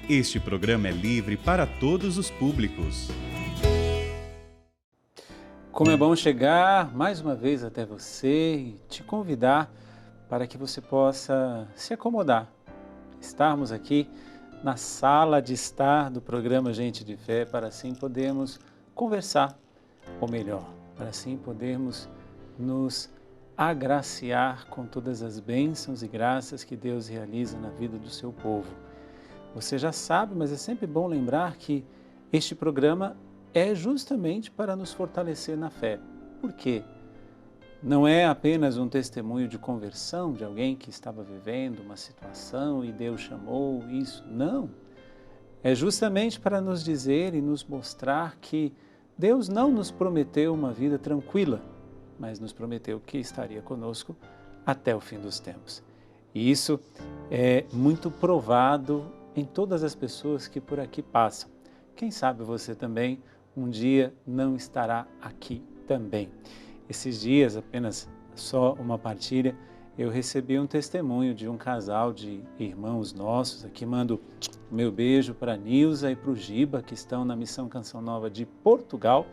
Este programa é livre para todos os públicos. Como é bom chegar mais uma vez até você e te convidar para que você possa se acomodar. Estarmos aqui na sala de estar do programa Gente de Fé, para assim podermos conversar, ou melhor, para assim podermos nos agraciar com todas as bênçãos e graças que Deus realiza na vida do seu povo. Você já sabe, mas é sempre bom lembrar que este programa é justamente para nos fortalecer na fé. Por quê? Não é apenas um testemunho de conversão de alguém que estava vivendo uma situação e Deus chamou isso. Não. É justamente para nos dizer e nos mostrar que Deus não nos prometeu uma vida tranquila, mas nos prometeu que estaria conosco até o fim dos tempos. E isso é muito provado em todas as pessoas que por aqui passam. Quem sabe você também um dia não estará aqui também. Esses dias, apenas só uma partilha, eu recebi um testemunho de um casal de irmãos nossos. Aqui mando meu beijo para a Nilza e para o Giba, que estão na Missão Canção Nova de Portugal.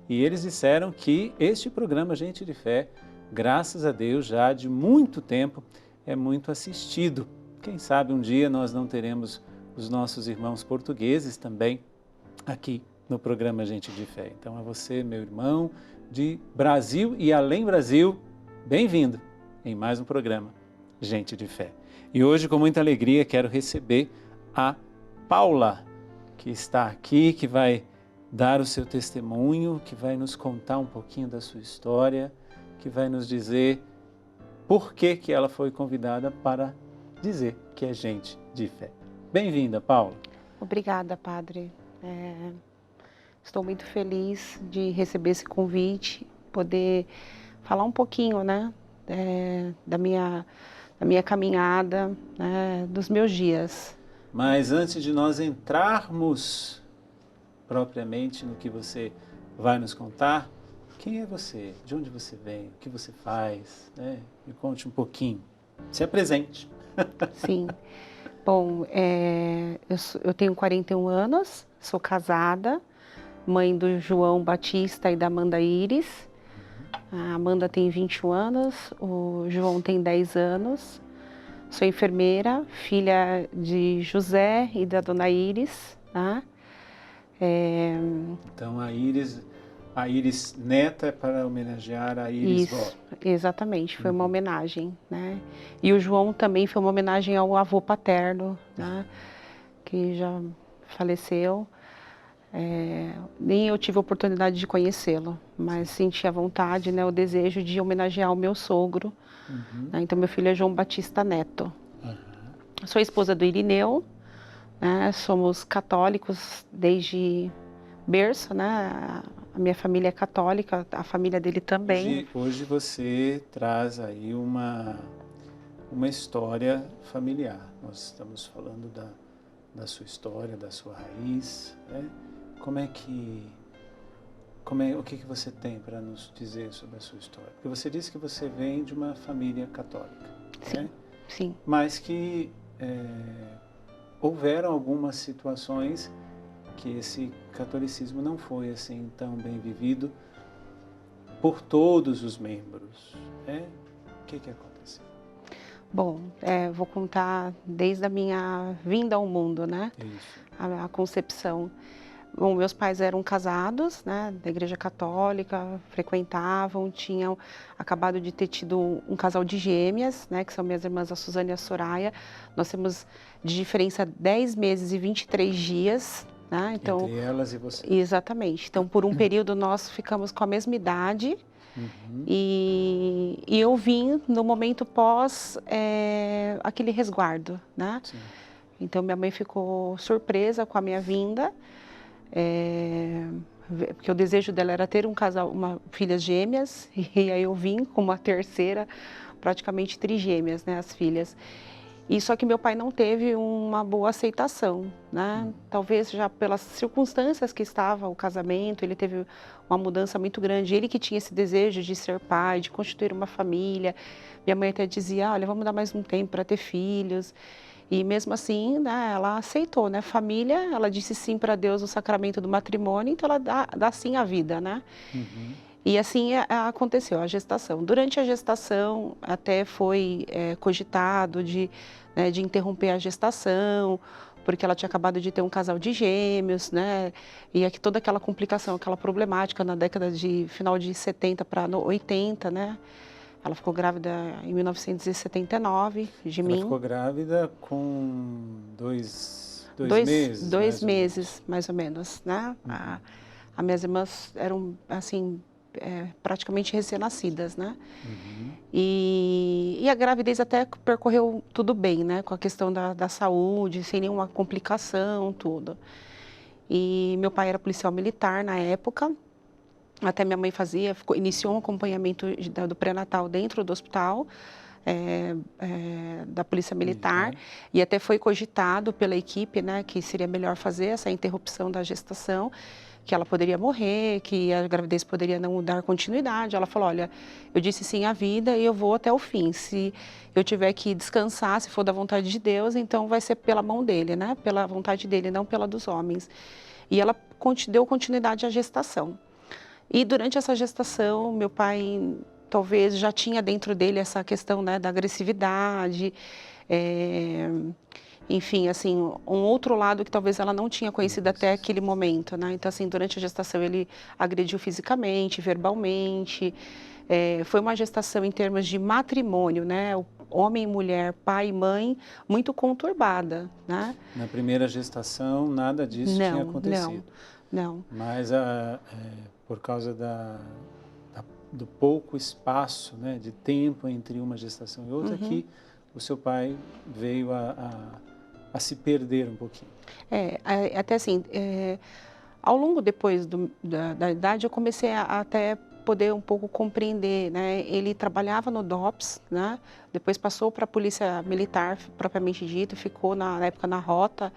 E eles disseram que este programa Gente de Fé, graças a Deus, já de muito tempo, é muito assistido. Quem sabe um dia nós não teremos os nossos irmãos portugueses também aqui no programa Gente de Fé. Então a você, meu irmão de Brasil e além Brasil, bem-vindo em mais um programa Gente de Fé. E hoje, com muita alegria, quero receber a Paula, que está aqui, que vai dar o seu testemunho, que vai nos contar um pouquinho da sua história, que vai nos dizer por que ela foi convidada para dizer que é gente de fé. Bem-vinda, Paula. Obrigada, Padre. Estou muito feliz de receber esse convite, poder falar um pouquinho, né, da minha caminhada, dos meus dias. Mas antes de nós entrarmos propriamente no que você vai nos contar, quem é você? De onde você vem? O que você faz? Me conte um pouquinho. Se apresente. Sim. Bom, eu tenho 41 anos, sou casada, mãe do João Batista e da Amanda Iris. A Amanda tem 21 anos, o João tem 10 anos. Sou enfermeira, filha de José e da Dona Iris. Tá? Então a Iris neta é para homenagear a Iris vó. Exatamente, foi uma homenagem, né? E o João também foi uma homenagem ao avô paterno, né? Que já faleceu. Nem eu tive a oportunidade de conhecê-lo, mas senti a vontade, né, o desejo de homenagear o meu sogro. Né? Então meu filho é João Batista Neto. Sou esposa do Irineu, né? Somos católicos desde berço, né? A minha família é católica, a família dele também. Hoje você traz aí uma história familiar. Nós estamos falando da sua história, da sua raiz, né? O que você tem para nos dizer sobre a sua história? Porque você disse que você vem de uma família católica, sim, né? Sim. Mas que houveram algumas situações que esse catolicismo não foi assim tão bem vivido por todos os membros. O que aconteceu? Bom, vou contar desde a minha vinda ao mundo, né? Isso. A concepção. Bom, meus pais eram casados, né, da Igreja Católica, frequentavam, tinham acabado de ter tido um casal de gêmeas, né, que são minhas irmãs, a Suzana e a Soraya. Nós temos de diferença 10 meses e 23 dias, né? Então, entre elas e você. Exatamente. Então, por um período, nós ficamos com a mesma idade. E eu vim no momento pós aquele resguardo, né? Sim. Então, minha mãe ficou surpresa com a minha vinda. Porque o desejo dela era ter um casal, filhas gêmeas, e aí eu vim com uma terceira, praticamente trigêmeas, né, as filhas. E só que meu pai não teve uma boa aceitação, né? Talvez já pelas circunstâncias que estava o casamento, ele teve uma mudança muito grande. Ele que tinha esse desejo de ser pai, de constituir uma família. Minha mãe até dizia, olha, vamos dar mais um tempo para ter filhos. E mesmo assim, né, ela aceitou, né? Família, ela disse sim para Deus no sacramento do matrimônio, então ela dá sim à vida, né? E assim aconteceu a gestação. Durante a gestação, até foi cogitado né, de interromper a gestação, porque ela tinha acabado de ter um casal de gêmeos, né? E aqui toda aquela complicação, aquela problemática na década de final de 70 para 80, né? Ela ficou grávida em 1979 de mim. Ela ficou grávida com dois meses? Dois meses, mais ou menos, né? As minhas irmãs eram, assim, praticamente recém-nascidas, né? E a gravidez até percorreu tudo bem, né? Com a questão da saúde, sem nenhuma complicação, tudo. E meu pai era policial militar na época. Até minha mãe iniciou um acompanhamento do pré-natal dentro do hospital da Polícia Militar. E até foi cogitado pela equipe, né, que seria melhor fazer essa interrupção da gestação, que ela poderia morrer, que a gravidez poderia não dar continuidade. Ela falou, olha, eu disse sim à vida e eu vou até o fim. Se eu tiver que descansar, se for da vontade de Deus, então vai ser pela mão dele, né, pela vontade dele, não pela dos homens. E ela deu continuidade à gestação. E durante essa gestação, meu pai talvez já tinha dentro dele essa questão, né, da agressividade, enfim, assim, um outro lado que talvez ela não tinha conhecido até aquele momento, né? Então, assim, durante a gestação ele agrediu fisicamente, verbalmente. Foi uma gestação em termos de matrimônio, né? Homem e mulher, pai e mãe, muito conturbada, né? Na primeira gestação, nada disso tinha acontecido. Não. Mas por causa do pouco espaço, né, de tempo entre uma gestação e outra, que o seu pai veio a se perder um pouquinho. Até assim, ao longo depois da idade, eu comecei a até poder um pouco compreender, né? Ele trabalhava no DOPS, né? Depois passou para a Polícia Militar, propriamente dito, ficou na época na rota,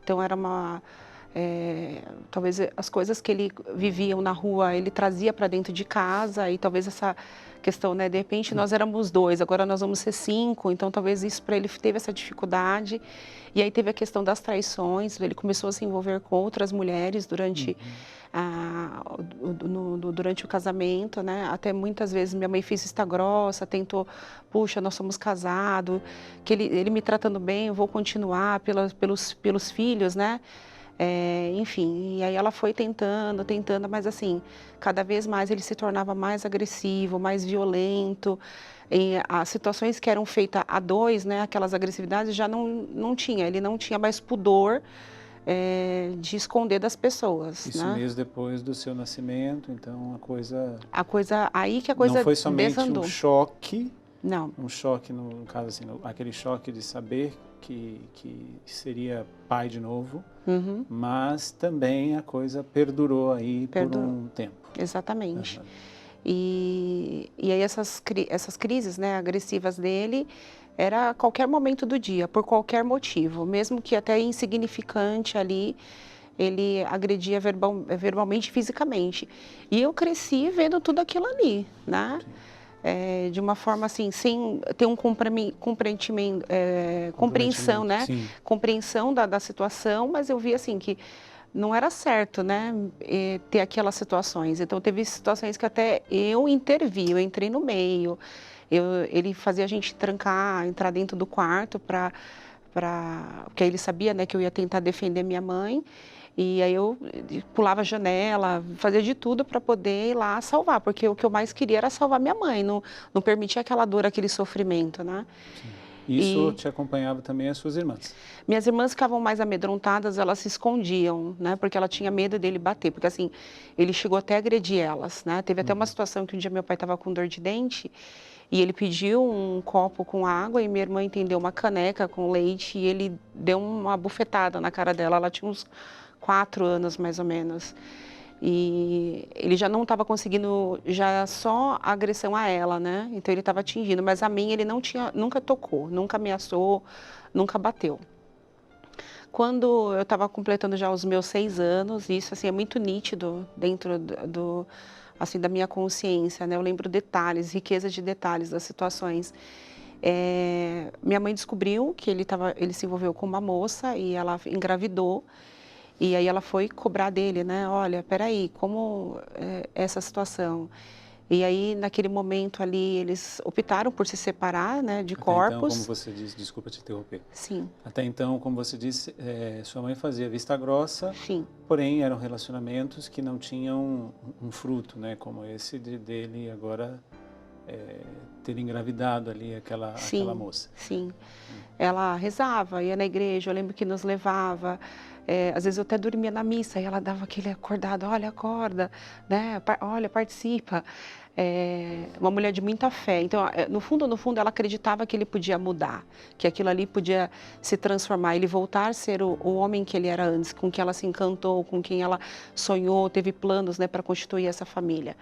então era talvez as coisas que ele vivia na rua, ele trazia para dentro de casa, e talvez essa questão, né, de repente nós éramos 2, agora nós vamos ser 5, então talvez isso para ele teve essa dificuldade. E aí teve a questão das traições, ele começou a se envolver com outras mulheres durante durante o casamento, né? Até muitas vezes minha mãe fez vista grossa, tentou, puxa, nós somos casados, que ele me tratando bem, eu vou continuar pelos filhos, né? Enfim, e aí ela foi tentando, mas assim, cada vez mais ele se tornava mais agressivo, mais violento. E as situações que eram feitas a 2, né, aquelas agressividades, já não tinha, ele não tinha mais pudor de esconder das pessoas. Isso, né? mesmo depois do seu nascimento, então aí que a coisa não foi somente desandou. um choque, Não. um choque, no caso assim, aquele choque de saber que seria pai de novo, mas também a coisa perdurou aí por um tempo. Exatamente. E aí essas crises, né, agressivas dele, era a qualquer momento do dia, por qualquer motivo, mesmo que até insignificante ali, ele agredia verbalmente e fisicamente. E eu cresci vendo tudo aquilo ali, né? De uma forma assim, sem ter compreensão, né? Sim. Compreensão da situação, mas eu vi assim que não era certo, né, ter aquelas situações. Então teve situações que até eu intervi, eu entrei no meio. Ele fazia a gente entrar dentro do quarto porque ele sabia, né, que eu ia tentar defender minha mãe. E aí eu pulava a janela, fazia de tudo para poder ir lá salvar, porque o que eu mais queria era salvar minha mãe, não permitir aquela dor, aquele sofrimento, né? Sim. Isso te acompanhava também as suas irmãs? Minhas irmãs ficavam mais amedrontadas, elas se escondiam, né? Porque ela tinha medo dele bater, porque assim, ele chegou até a agredir elas, né? Teve até uma situação que um dia meu pai estava com dor de dente e ele pediu um copo com água e minha irmã entendeu uma caneca com leite e ele deu uma bufetada na cara dela, ela tinha uns 4 anos mais ou menos. E ele já não estava conseguindo, já só a agressão a ela, né? Então ele estava atingindo, mas a mim ele não tinha, nunca tocou, nunca ameaçou, nunca bateu. Quando eu estava completando já os meus 6 anos, isso assim é muito nítido dentro assim da minha consciência, né? Eu lembro detalhes, riqueza de detalhes das situações. Minha mãe descobriu que ele se envolveu com uma moça e ela engravidou. E aí ela foi cobrar dele, né? Olha, peraí, como é essa situação? E aí, naquele momento ali, eles optaram por se separar, né, de Até então, como corpos. você disse, desculpa te interromper. Sim, Até então, como você disse, sua mãe fazia vista grossa, sim, porém eram relacionamentos que não tinham um fruto, né? Como esse dele agora ter engravidado ali aquela moça. sim. Ela rezava, ia na igreja, eu lembro que nos levava. Às vezes eu até dormia na missa e ela dava aquele acordado, olha, acorda, né? Olha, participa. Uma mulher de muita fé. Então, no fundo, ela acreditava que ele podia mudar, que aquilo ali podia se transformar, ele voltar a ser o homem que ele era antes, com quem ela se encantou, com quem ela sonhou, teve planos, né, para constituir essa família.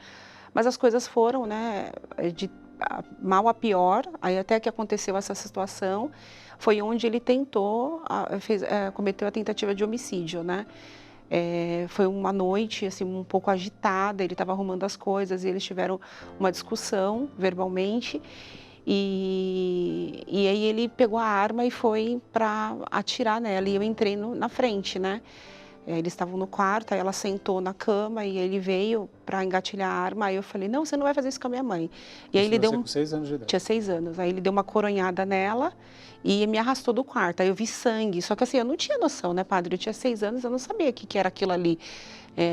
Mas as coisas foram, né, de mal a pior, aí até que aconteceu essa situação, foi onde ele cometeu a tentativa de homicídio, né? Foi uma noite assim um pouco agitada, ele estava arrumando as coisas e eles tiveram uma discussão verbalmente e aí ele pegou a arma e foi para atirar nela e eu entrei na frente, né? Eles estavam no quarto, aí ela sentou na cama e ele veio para engatilhar a arma. Aí eu falei, não, você não vai fazer isso com a minha mãe. E aí ele deu com 6 anos de idade. Tinha 6 anos. Aí ele deu uma coronhada nela e me arrastou do quarto. Aí eu vi sangue. Só que assim, eu não tinha noção, né, padre? Eu tinha 6 anos, eu não sabia o que era aquilo ali.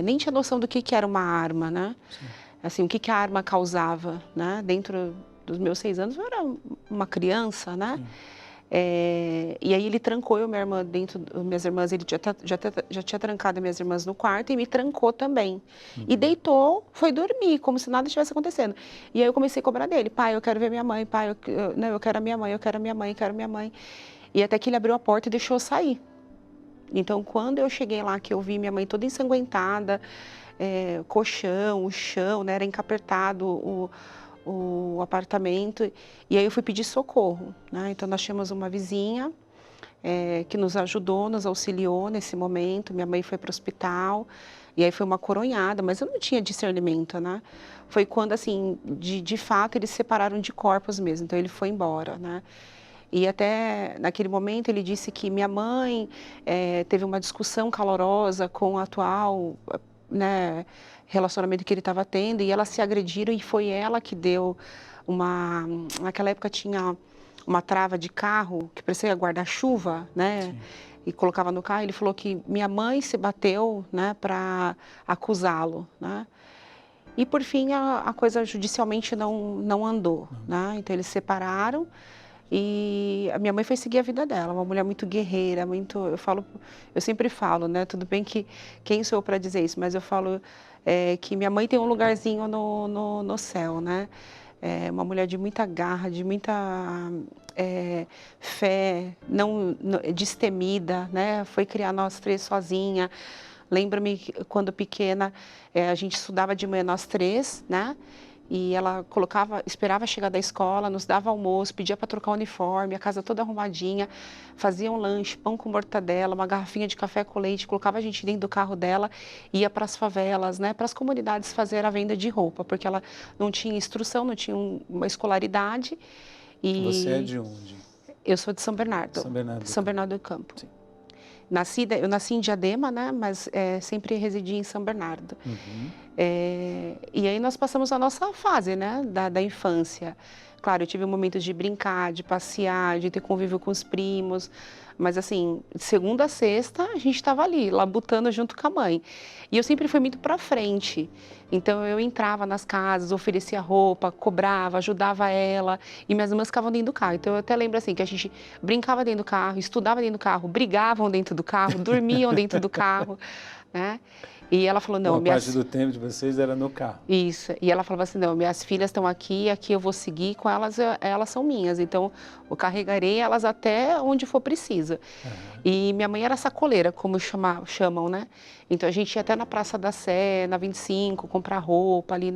Nem tinha noção do que era uma arma, né? Sim. Assim, o que a arma causava, né? Dentro dos meus 6 anos, eu era uma criança, né? Sim. E aí ele trancou eu e minha irmã minhas irmãs, ele já tinha trancado minhas irmãs no quarto e me trancou também. E deitou, foi dormir, como se nada estivesse acontecendo. E aí eu comecei a cobrar dele, pai, eu quero ver minha mãe, pai, não, eu quero a minha mãe, eu quero a minha mãe, eu quero a minha mãe. E até que ele abriu a porta e deixou eu sair. Então, quando eu cheguei lá, que eu vi minha mãe toda ensanguentada, colchão, o chão, né, era encapertado, o apartamento, e aí eu fui pedir socorro, né? Então nós tínhamos uma vizinha que nos ajudou, nos auxiliou nesse momento, minha mãe foi para o hospital, e aí foi uma coronhada, mas eu não tinha discernimento, né? Foi quando, assim, de fato, eles se separaram de corpos mesmo, então ele foi embora, né? E até naquele momento ele disse que minha mãe teve uma discussão calorosa com o atual, né, relacionamento que ele estava tendo e elas se agrediram e foi ela que deu naquela época tinha uma trava de carro que parecia guarda-chuva, né? Sim. E colocava no carro. Ele falou que minha mãe se bateu, né, para acusá-lo, né? E por fim a coisa judicialmente não andou, né? Então eles se separaram. E a minha mãe foi seguir a vida dela, uma mulher muito guerreira, eu sempre falo, né? Tudo bem que quem sou eu para dizer isso, mas eu falo que minha mãe tem um lugarzinho no céu, né? Uma mulher de muita garra, de muita fé, destemida, né? Foi criar nós 3 sozinha. Lembro-me que, quando pequena, a gente estudava de manhã nós 3, né? E ela esperava chegar da escola, nos dava almoço, pedia para trocar o uniforme, a casa toda arrumadinha, fazia um lanche, pão com mortadela, uma garrafinha de café com leite, colocava a gente dentro do carro dela, ia para as favelas, né, para as comunidades fazer a venda de roupa, porque ela não tinha instrução, não tinha uma escolaridade. E Você é de onde? eu sou de São Bernardo. São Bernardo do Campo. Sim. Eu nasci em Diadema, né, mas sempre residi em São Bernardo. Uhum. E aí nós passamos a nossa fase, né, da infância. Claro, eu tive momentos de brincar, de passear, de ter convívio com os primos, mas assim, de segunda a sexta, a gente estava ali, labutando junto com a mãe. E eu sempre fui muito para frente. Então eu entrava nas casas, oferecia roupa, cobrava, ajudava ela, e minhas irmãs ficavam dentro do carro. Então eu até lembro assim que a gente brincava dentro do carro, estudava dentro do carro, brigavam dentro do carro, dormiam dentro do carro, né? E ela falou, não, Uma parte do tempo de vocês era no carro. Isso. E ela falava assim, não, minhas filhas estão aqui, aqui eu vou seguir com elas, elas são minhas. Então, eu carregarei elas até onde for preciso. E minha mãe era sacoleira, como chamam, né? Então, a gente ia até na Praça da Sé, na 25, comprar roupa ali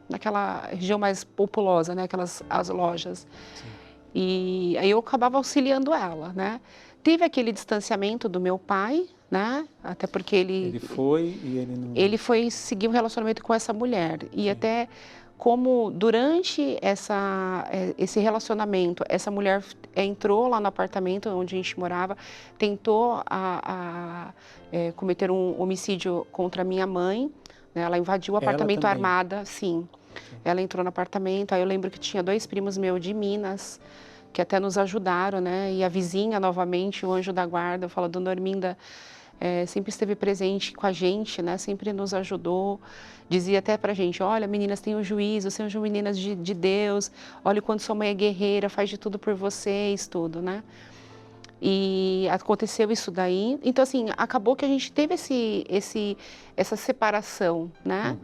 naquela região mais populosa, né? As lojas. Sim. E aí eu acabava auxiliando ela, né? Teve aquele distanciamento do meu pai, né? Até porque Ele foi e ele não... Ele foi seguir um relacionamento com essa mulher. E Sim. até como durante esse relacionamento, essa mulher entrou lá no apartamento onde a gente morava, tentou cometer um homicídio contra a minha mãe, né? Ela invadiu o apartamento armada, sim. Ela entrou no apartamento, aí eu lembro que tinha 2 primos meus de Minas, que até nos ajudaram, né? E a vizinha, novamente, o anjo da guarda, eu falo, Dona Orminda, sempre esteve presente com a gente, né? Sempre nos ajudou. Dizia até pra gente, olha, meninas, tenham juízo, sejam meninas de Deus, olha o quanto sua mãe é guerreira, faz de tudo por vocês, tudo, né? E aconteceu isso daí. Então, assim, acabou que a gente teve essa separação, né?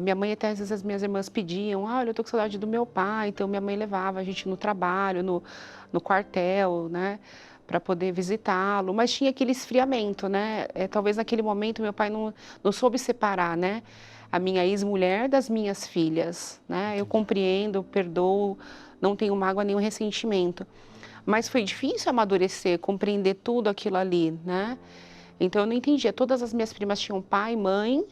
Minha mãe, até às vezes as minhas irmãs pediam, olha, eu tô com saudade do meu pai, então minha mãe levava a gente no trabalho, no quartel, né, para poder visitá-lo, mas tinha aquele esfriamento, né, talvez naquele momento meu pai não soube separar, né, a minha ex-mulher das minhas filhas, né, eu compreendo, perdoo, não tenho mágoa, nenhum ressentimento, mas foi difícil amadurecer, compreender tudo aquilo ali, né, então eu não entendia, todas as minhas primas tinham pai, mãe,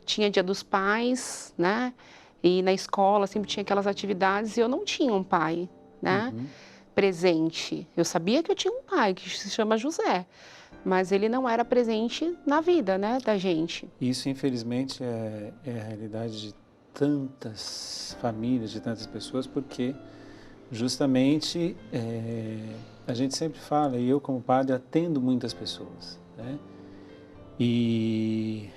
tinha Dia dos Pais, né? E na escola sempre tinha aquelas atividades e eu não tinha um pai, né? Presente. Eu sabia que eu tinha um pai, que se chama José, mas ele não era presente na vida, né, da gente. Isso, infelizmente, é a realidade de tantas famílias, de tantas pessoas, porque justamente a gente sempre fala, e eu como padre atendo muitas pessoas, né? E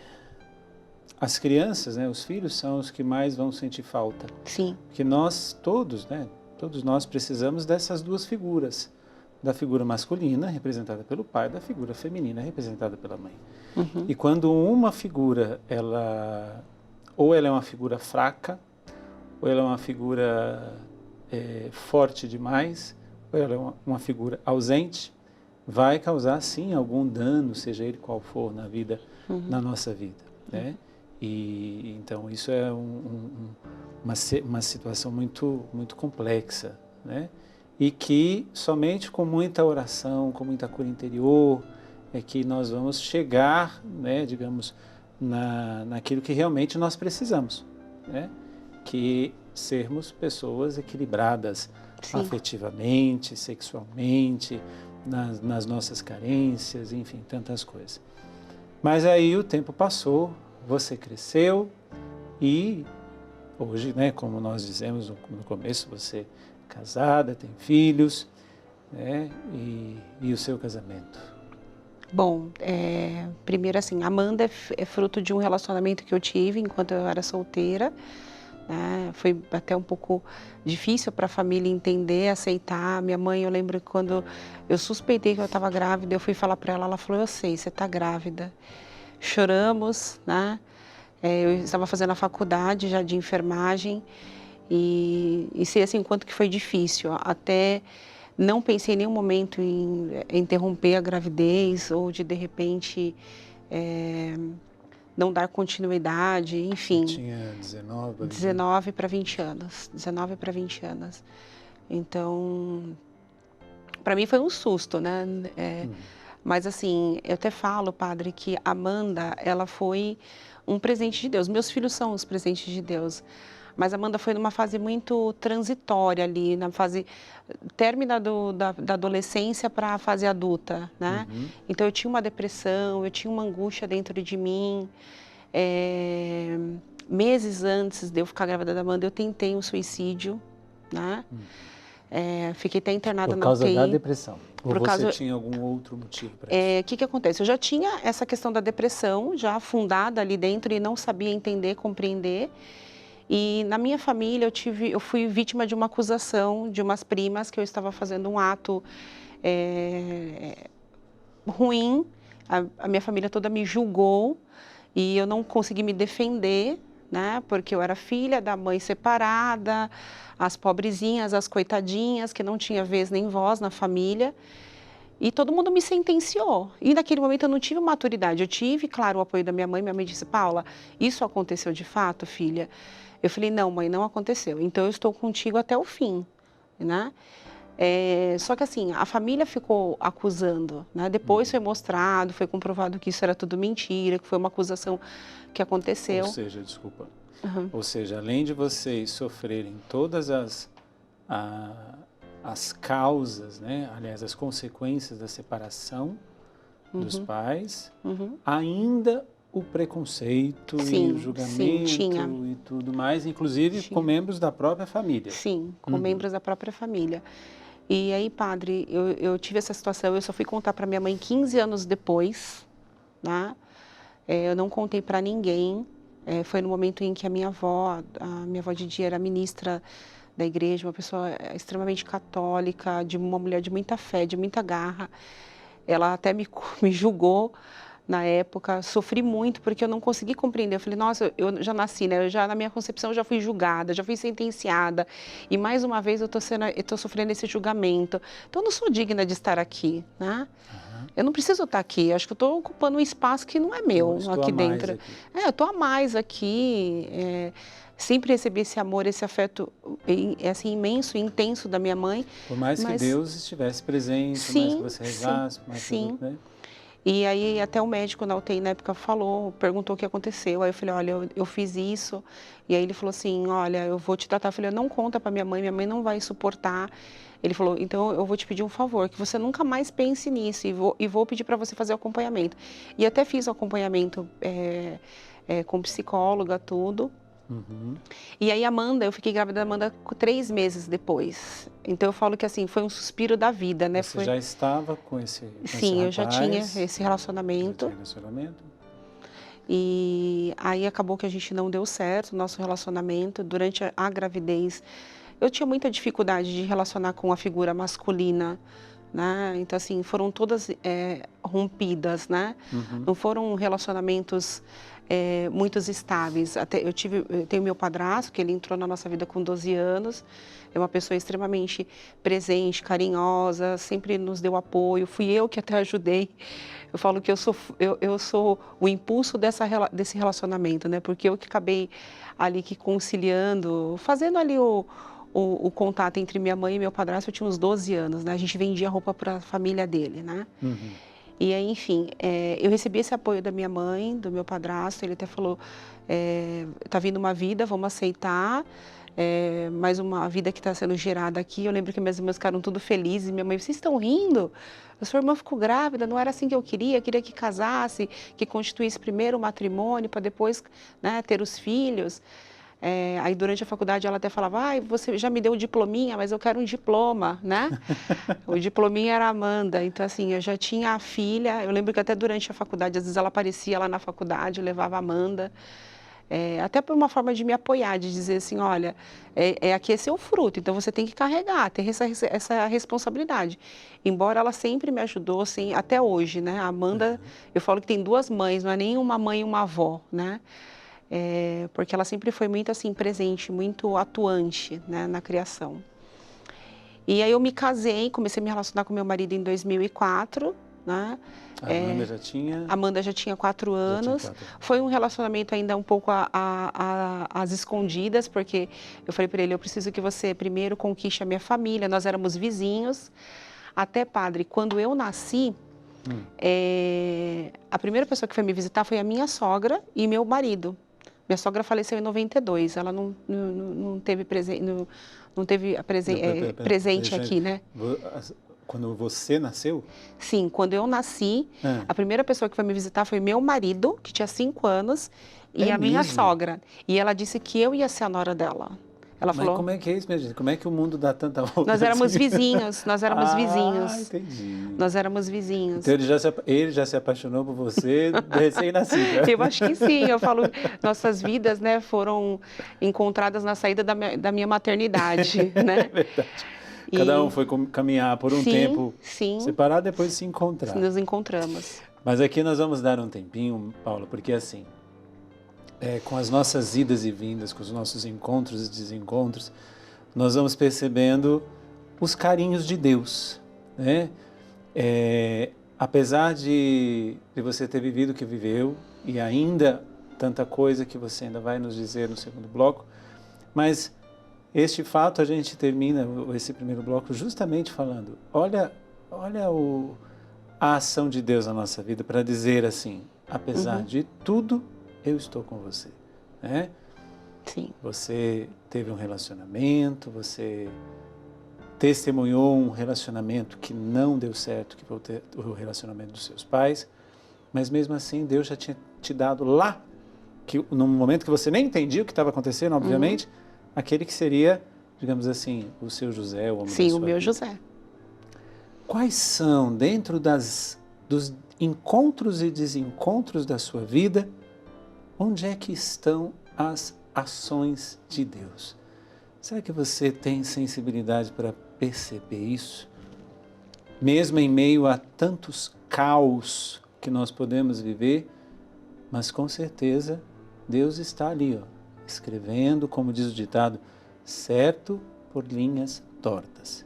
as crianças, né, os filhos são os que mais vão sentir falta. Sim. Porque nós todos, né, todos nós precisamos dessas duas figuras, da figura masculina, representada pelo pai, da figura feminina, representada pela mãe. E quando uma figura, ou ela é uma figura fraca, ou ela é uma figura forte demais, ou ela é uma figura ausente, vai causar, sim, algum dano, seja ele qual for, na vida, na nossa vida, né? E então isso é uma situação muito, muito complexa, né? E que somente com muita oração, com muita cura interior, é que nós vamos chegar, né, digamos, naquilo que realmente nós precisamos, né? Que sermos pessoas equilibradas, sim, afetivamente, sexualmente, nas nossas carências, enfim, tantas coisas. Mas aí o tempo passou, você cresceu e hoje, né, como nós dizemos no começo, você é casada, tem filhos, né, e o seu casamento? Bom, primeiro assim, Amanda é fruto de um relacionamento que eu tive enquanto eu era solteira, né? Foi até um pouco difícil para a família entender, aceitar. Minha mãe, eu lembro que quando eu suspeitei que eu estava grávida, eu fui falar para ela, ela falou, eu sei, você está grávida. Choramos, né? Eu estava fazendo a faculdade já de enfermagem e sei assim quanto que foi difícil. Até não pensei em nenhum momento em interromper a gravidez ou de repente não dar continuidade, enfim. Você tinha 19? 19 para 20 anos. 19 para 20 anos. Então, para mim foi um susto, né? Mas assim, eu até falo, padre, que Amanda, ela foi um presente de Deus. Meus filhos são os presentes de Deus. Mas Amanda foi numa fase muito transitória ali, na fase términa da adolescência para a fase adulta, né? Então eu tinha uma depressão, eu tinha uma angústia dentro de mim. Meses antes de eu ficar grávida da Amanda, eu tentei um suicídio, né? Fiquei até internada na UTI. Por causa da depressão? Ou você tinha algum outro motivo para isso? O que acontece? Eu já tinha essa questão da depressão já afundada ali dentro e não sabia entender, compreender. E na minha família eu fui vítima de uma acusação de umas primas que eu estava fazendo um ato ruim a minha família toda me julgou e eu não consegui me defender, né? Porque eu era filha da mãe separada, as pobrezinhas, as coitadinhas, que não tinha vez nem voz na família. E todo mundo me sentenciou. E naquele momento eu não tive maturidade. Eu tive, claro, o apoio da minha mãe. Minha mãe disse, Paula, isso aconteceu de fato, filha? Eu falei, não, mãe, não aconteceu. Então eu estou contigo até o fim, né? Só que assim, a família ficou acusando, né? Depois foi mostrado, foi comprovado que isso era tudo mentira, que foi uma acusação que aconteceu. Ou seja, desculpa. Uhum. Ou seja, além de vocês sofrerem todas as causas, né? Aliás, as consequências da separação dos pais, ainda o preconceito Sim, e o julgamento tinha. e tudo mais, inclusive com membros da própria família. Sim, com membros da própria família. E aí, padre, eu tive essa situação, eu só fui contar para minha mãe 15 anos depois, né? Eu não contei para ninguém. Foi no momento em que a minha avó de dia era ministra da igreja, uma pessoa extremamente católica, de uma mulher de muita fé, de muita garra. Ela até me julgou na época, sofri muito porque eu não consegui compreender. Eu falei, nossa, eu já nasci, né? Na minha concepção eu já fui julgada, já fui sentenciada. E mais uma vez eu tô sofrendo esse julgamento. Então eu não sou digna de estar aqui, né? Eu não preciso estar aqui. Eu acho que eu estou ocupando um espaço que não é meu aqui dentro. Eu estou a mais aqui. Sempre recebi esse amor, esse afeto assim, imenso e intenso da minha mãe. Por mais que Deus estivesse presente, sim, mais que você rezasse, mais sim. tudo, né? E aí até o médico na UTI na época perguntou o que aconteceu. Aí eu falei, olha, eu fiz isso. E aí ele falou assim, olha, eu vou te tratar. Eu falei, não conta para minha mãe não vai suportar. Ele falou, então eu vou te pedir um favor, que você nunca mais pense nisso e vou pedir para você fazer o acompanhamento. E até fiz o acompanhamento com psicóloga, tudo. E aí eu fiquei grávida da Amanda 3 meses depois. Então eu falo que assim, foi um suspiro da vida, né? Você já estava com esse Sim, eu já tinha esse Já tinha relacionamento. E aí acabou que a gente não deu certo, o nosso relacionamento. Durante a gravidez, eu tinha muita dificuldade de relacionar com a figura masculina, né? Então assim, foram todas rompidas, né? Não foram relacionamentos muito estáveis. Eu tenho meu padrasto, que ele entrou na nossa vida com 12 anos, é uma pessoa extremamente presente, carinhosa, sempre nos deu apoio, fui eu que até ajudei. Eu falo que eu sou o impulso desse relacionamento, né? Porque eu que acabei ali conciliando, fazendo ali o contato entre minha mãe e meu padrasto. Eu tinha uns 12 anos, né? A gente vendia roupa para a família dele, né? E aí, enfim, eu recebi esse apoio da minha mãe, do meu padrasto. Ele até falou, tá vindo uma vida, vamos aceitar. Mais uma vida que está sendo gerada aqui. Eu lembro que minhas irmãs ficaram tudo felizes. Minha mãe, vocês estão rindo? A sua irmã ficou grávida, não era assim que eu queria que casasse, que constituísse primeiro o matrimônio para depois, né, ter os filhos. Aí durante a faculdade ela até falava, você já me deu o diplominha, mas eu quero um diploma, né? O diplominha era a Amanda, então assim, eu já tinha a filha. Eu lembro que até durante a faculdade, às vezes ela aparecia lá na faculdade, eu levava a Amanda. Até por uma forma de me apoiar, de dizer assim, olha, aqui é seu fruto, então você tem que carregar, ter essa responsabilidade. Embora ela sempre me ajudou, assim, até hoje, né? A Amanda, eu falo que tem 2 mães, não é nem uma mãe e uma avó, né? Porque ela sempre foi muito assim, presente, muito atuante, né, na criação. E aí eu me casei, comecei a me relacionar com meu marido em 2004, né? A Amanda já tinha 4 anos. Foi um relacionamento ainda um pouco às escondidas, porque eu falei para ele, eu preciso que você primeiro conquiste a minha família. Nós éramos vizinhos. Até, padre, quando eu nasci, a primeira pessoa que foi me visitar foi a minha sogra e meu marido. Minha sogra faleceu em 92, ela não teve presente aqui, né? Quando você nasceu? Sim, quando eu nasci, a primeira pessoa que foi me visitar foi meu marido, que tinha 5 anos, e a minha sogra. E ela disse que eu ia ser a nora dela. Ela falou... como é que é isso, minha gente? Como é que o mundo dá tanta volta? Nós éramos vizinhos, Entendi. Nós éramos vizinhos. Então ele já se apaixonou por você recém-nascida. Eu acho que sim, eu falo, nossas vidas, né, foram encontradas na saída da minha maternidade, né? É verdade. Cada um foi caminhar por um tempo sim, separado, depois se encontrar. nos encontramos. Mas aqui nós vamos dar um tempinho, Paula, porque assim, com as nossas idas e vindas, com os nossos encontros e desencontros, nós vamos percebendo os carinhos de Deus, né? Apesar de você ter vivido o que viveu e ainda tanta coisa que você ainda vai nos dizer no segundo bloco, mas este fato a gente termina esse primeiro bloco justamente falando, olha a ação de Deus na nossa vida para dizer assim, apesar de tudo, eu estou com você, né? Sim. Você teve um relacionamento, você testemunhou um relacionamento que não deu certo, que foi o relacionamento dos seus pais, mas mesmo assim Deus já tinha te dado lá, que no momento que você nem entendia o que estava acontecendo, obviamente, aquele que seria, digamos assim, o seu José, o homem da sua Sim, o meu vida. José. Quais são, dentro dos encontros e desencontros da sua vida, onde é que estão as ações de Deus? Será que você tem sensibilidade para perceber isso? Mesmo em meio a tantos caos que nós podemos viver, mas com certeza Deus está ali, escrevendo, como diz o ditado, certo por linhas tortas.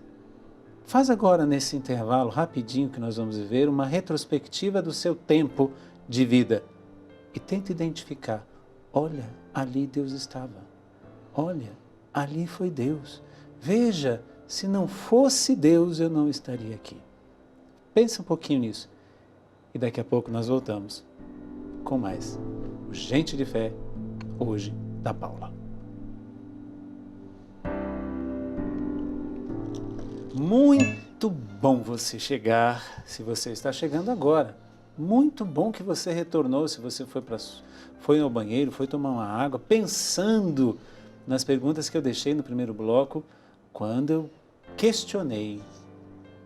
Faz agora, nesse intervalo rapidinho que nós vamos viver, uma retrospectiva do seu tempo de vida e tenta identificar, olha, ali Deus estava, olha, ali foi Deus, veja, se não fosse Deus eu não estaria aqui. Pensa um pouquinho nisso e daqui a pouco nós voltamos com mais o Gente de Fé, hoje, da Paula. Muito bom você chegar, se você está chegando agora. Muito bom que você retornou, se você foi ao banheiro, foi tomar uma água, pensando nas perguntas que eu deixei no primeiro bloco, quando eu questionei,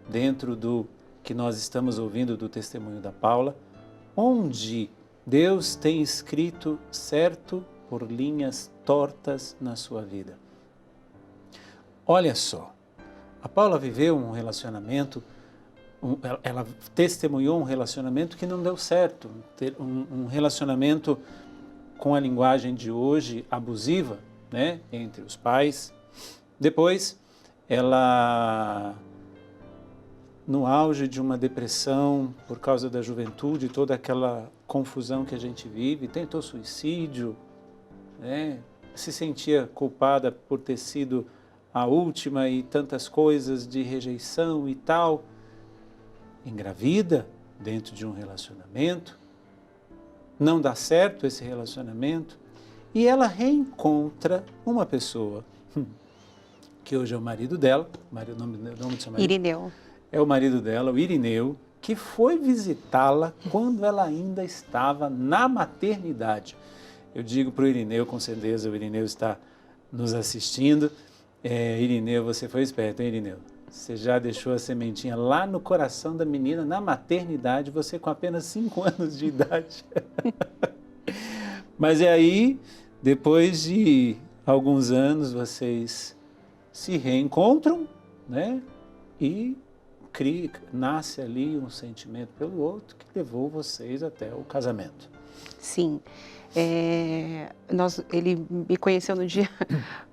dentro do que nós estamos ouvindo do testemunho da Paula, onde Deus tem escrito certo por linhas tortas na sua vida. Olha só, a Paula viveu um relacionamento, ela testemunhou um relacionamento que não deu certo, um relacionamento com a linguagem de hoje abusiva, né, entre os pais. Depois, ela, no auge de uma depressão por causa da juventude, toda aquela confusão que a gente vive, tentou suicídio, né, se sentia culpada por ter sido a última e tantas coisas de rejeição e tal. Engravida dentro de um relacionamento, não dá certo esse relacionamento e ela reencontra uma pessoa que hoje é o marido dela, o nome do seu marido? Irineu. É o marido dela, o Irineu, que foi visitá-la quando ela ainda estava na maternidade. Eu digo para o Irineu, com certeza o Irineu está nos assistindo. Irineu, você foi esperto, hein, Irineu? Você já deixou a sementinha lá no coração da menina, na maternidade, você com apenas 5 anos de idade. Mas aí, depois de alguns anos, vocês se reencontram, né? E nasce ali um sentimento pelo outro que levou vocês até o casamento. Sim. Ele me conheceu no dia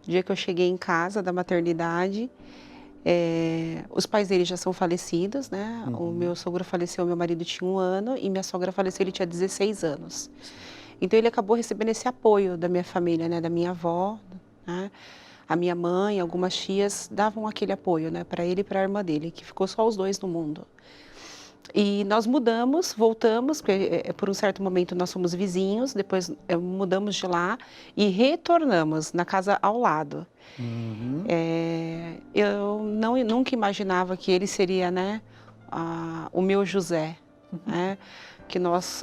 que eu cheguei em casa da maternidade. Os pais dele já são falecidos, né? O meu sogro faleceu, meu marido tinha 1 ano e minha sogra faleceu, ele tinha 16 anos. Então ele acabou recebendo esse apoio da minha família, né? Da minha avó, né? A minha mãe, algumas tias davam aquele apoio, né? Para ele e para a irmã dele, que ficou só os dois no mundo. E nós mudamos, voltamos, porque por um certo momento nós somos vizinhos, depois mudamos de lá e retornamos na casa ao lado. Eu nunca imaginava que ele seria, né, o meu José, né, que nós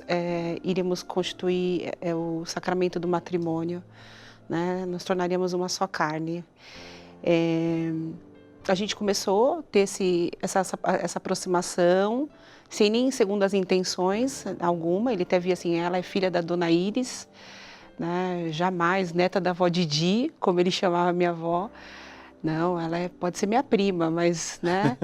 iríamos constituir o sacramento do matrimônio, né, nos tornaríamos uma só carne. A gente começou a ter essa aproximação, sem nem segundas intenções alguma. Ele até via assim, ela é filha da dona Iris, né? Jamais neta da avó Didi, como ele chamava a minha avó. Não, ela pode ser minha prima, mas, né?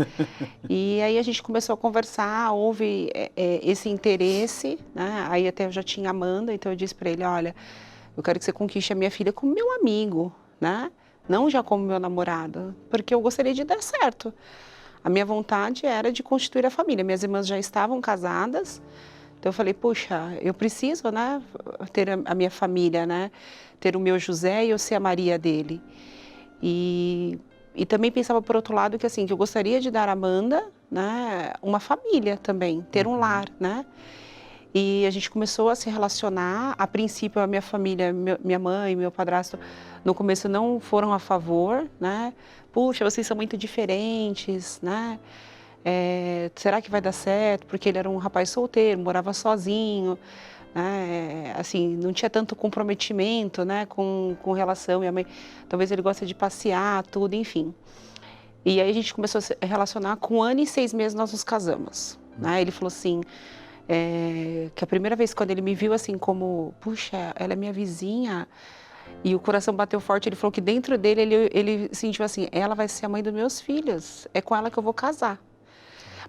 E aí a gente começou a conversar, houve esse interesse, né? Aí até eu já tinha a Amanda, então eu disse para ele, olha, eu quero que você conquiste a minha filha como meu amigo, né? Não já como meu namorado, porque eu gostaria de dar certo. A minha vontade era de constituir a família. Minhas irmãs já estavam casadas, então eu falei, puxa, eu preciso, né, ter a minha família, né? Ter o meu José e eu ser a Maria dele. E também pensava por outro lado que assim, que eu gostaria de dar a Amanda, né, uma família também, ter um lar, né? E a gente começou a se relacionar. A princípio, a minha família, minha mãe, meu padrasto, no começo não foram a favor, né? Puxa, vocês são muito diferentes, né? Será que vai dar certo? Porque ele era um rapaz solteiro, morava sozinho, né? Assim, não tinha tanto comprometimento, né? Com relação, minha mãe, talvez ele goste de passear, tudo, enfim. E aí a gente começou a se relacionar. Com 1 ano e 6 meses nós nos casamos, né? Ele falou assim, que a primeira vez quando ele me viu assim como, puxa, ela é minha vizinha, e o coração bateu forte, ele falou que dentro dele ele sentiu assim, ela vai ser a mãe dos meus filhos, é com ela que eu vou casar.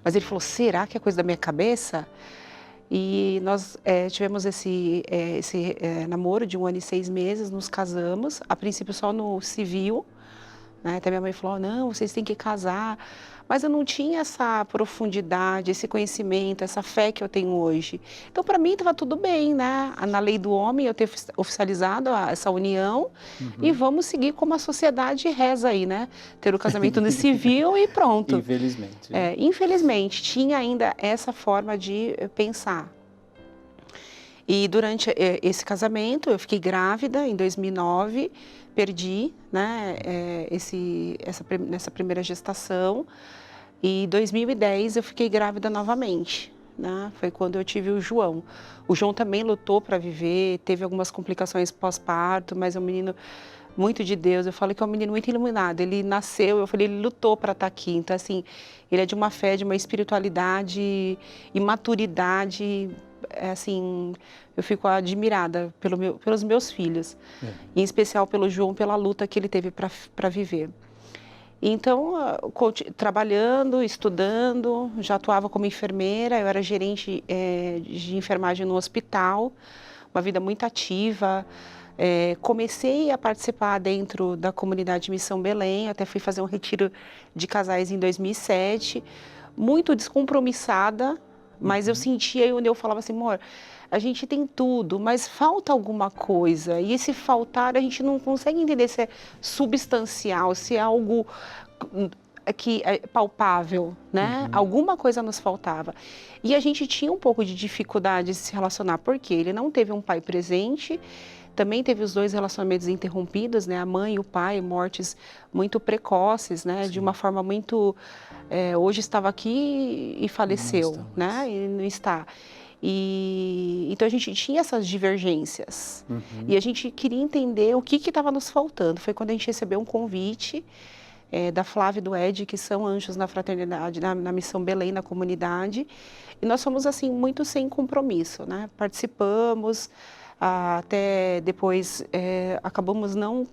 Mas ele falou, será que é coisa da minha cabeça? E nós tivemos esse namoro de 1 ano e 6 meses, nos casamos, a princípio só no civil, né? Até minha mãe falou, não, vocês têm que casar. Mas eu não tinha essa profundidade, esse conhecimento, essa fé que eu tenho hoje. Então, para mim, estava tudo bem, né? Na lei do homem, eu ter oficializado essa união e vamos seguir como a sociedade reza aí, né? Ter o casamento no civil e pronto. Infelizmente. Infelizmente, tinha ainda essa forma de pensar. E durante esse casamento, eu fiquei grávida em 2009, perdi, né, nessa primeira gestação. E em 2010 eu fiquei grávida novamente, né? Foi quando eu tive o João. O João também lutou para viver, teve algumas complicações pós-parto, mas é um menino muito de Deus. Eu falo que é um menino muito iluminado. Ele nasceu, eu falei, ele lutou para estar aqui. Então, assim, ele é de uma fé, de uma espiritualidade e maturidade, assim, eu fico admirada pelos meus filhos, em especial pelo João, pela luta que ele teve para viver. Então, trabalhando, estudando, já atuava como enfermeira, eu era gerente de enfermagem no hospital, uma vida muito ativa. Comecei a participar dentro da comunidade Missão Belém, até fui fazer um retiro de casais em 2007, muito descompromissada, mas eu sentia, eu falava assim, amor, a gente tem tudo, mas falta alguma coisa. E esse faltar, a gente não consegue entender se é substancial, se é algo que é palpável, né? Alguma coisa nos faltava. E a gente tinha um pouco de dificuldade de se relacionar, porque ele não teve um pai presente, também teve os 2 relacionamentos interrompidos, né? A mãe e o pai, mortes muito precoces, né? Sim. De uma forma muito... hoje estava aqui e faleceu, né? E não está. Então a gente tinha essas divergências. E a gente queria entender o que estava nos faltando. Foi quando a gente recebeu um convite da Flávia e do Ed, que são anjos na fraternidade, na Missão Belém, na comunidade. E nós fomos assim, muito sem compromisso, né? Participamos, até depois acabamos não